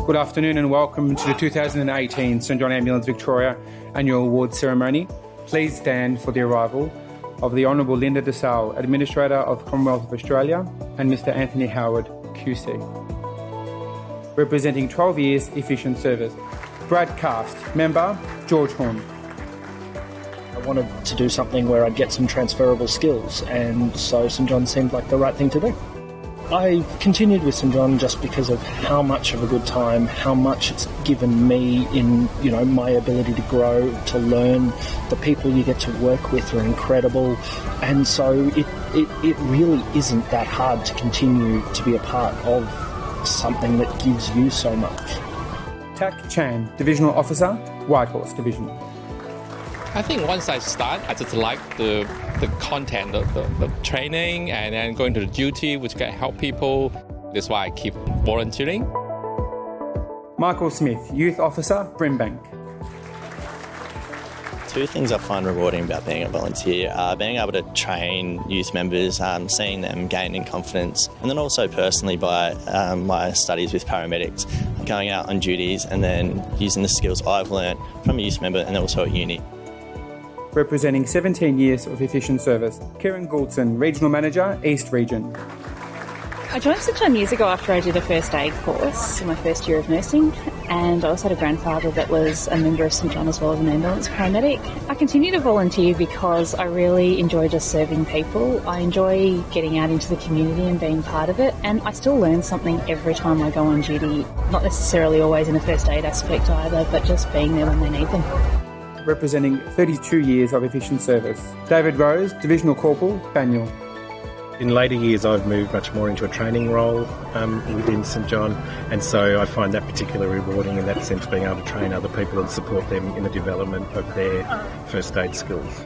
Good afternoon and welcome to the 2018 St John Ambulance Victoria Annual Awards Ceremony. Please stand for the arrival of the Honourable Linda DeSalle, Administrator of the Commonwealth of Australia, and Mr Anthony Howard, QC. Representing 12 years efficient service, Brad Cast, Member, George Horn. I wanted to do something where I'd get some transferable skills, and so St John seemed like the right thing to do. I continued with St John just because of how much of a good time, how much it's given me in, my ability to grow, to learn. The people you get to work with are incredible, and so it really isn't that hard to continue to be a part of something that gives you so much. Tak Chan, Divisional Officer, Whitehorse Division. I think once I start, I just like the content of the training and then going to the duty, which can help people. That's why I keep volunteering. Michael Smith, Youth Officer, Brimbank. Two things I find rewarding about being a volunteer are being able to train youth members, seeing them gain in confidence, and then also personally by my studies with paramedics, going out on duties and then using the skills I've learnt from a youth member and also at uni. Representing 17 years of efficient service, Kieran Gouldson, Regional Manager, East Region. I joined St John years ago after I did a first aid course in my first year of nursing, and I also had a grandfather that was a member of St John as well as an ambulance paramedic. I continue to volunteer because I really enjoy just serving people. I enjoy getting out into the community and being part of it, and I still learn something every time I go on duty, not necessarily always in a first aid aspect either, but just being there when they need them. Representing 32 years of efficient service, David Rose, Divisional Corporal, Banyul. In later years, I've moved much more into a training role within St John, and so I find that particularly rewarding in that sense, being able to train other people and support them in the development of their first aid skills.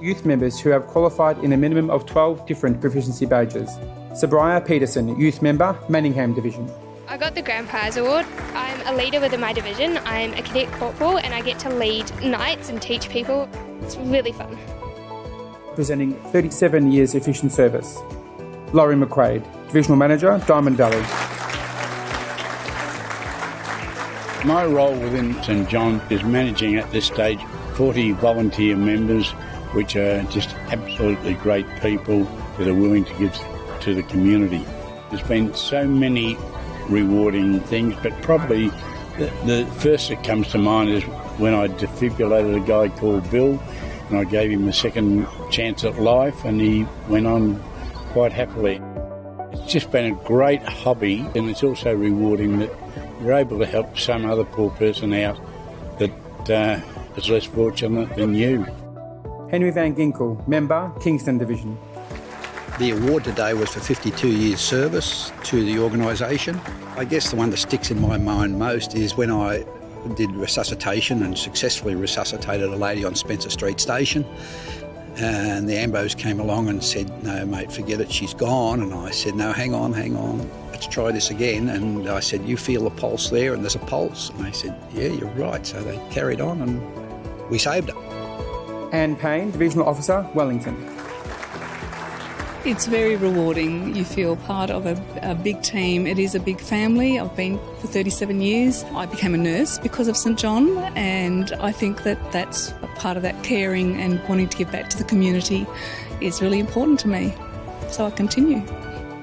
Youth members who have qualified in a minimum of 12 different proficiency badges. Sabriah Peterson, Youth Member, Manningham Division. I got the Grand Prize Award. I'm a leader within my division. I'm a cadet corporal and I get to lead nights and teach people. It's really fun. Representing 37 years efficient service, Laurie McQuade, Divisional Manager, Diamond Valley. My role within St John is managing at this stage 40 volunteer members, which are just absolutely great people that are willing to give to the community. There's been so many rewarding things, but probably the first that comes to mind is when I defibrillated a guy called Bill, and I gave him a second chance at life, and he went on quite happily. It's just been a great hobby, and it's also rewarding that you're able to help some other poor person out that is less fortunate than you. Henry Van Ginkel, Member, Kingston Division. The award today was for 52 years service to the organisation. I guess the one that sticks in my mind most is when I did resuscitation and successfully resuscitated a lady on Spencer Street Station, and the ambos came along and said, "No mate, forget it, she's gone." And I said, "No, hang on, let's try this again." And I said, "You feel a pulse there?" And there's a pulse. And they said, "Yeah, you're right." So they carried on and we saved her. Anne Payne, Divisional Officer, Wellington. It's very rewarding. You feel part of a big team. It is a big family. I've been for 37 years. I became a nurse because of St John, and I think that that's a part of that caring and wanting to give back to the community is really important to me. So I continue.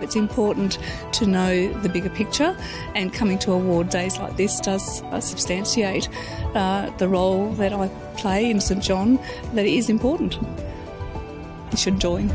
It's important to know the bigger picture, and coming to award days like this does substantiate the role that I play in St John, that is important. You should join.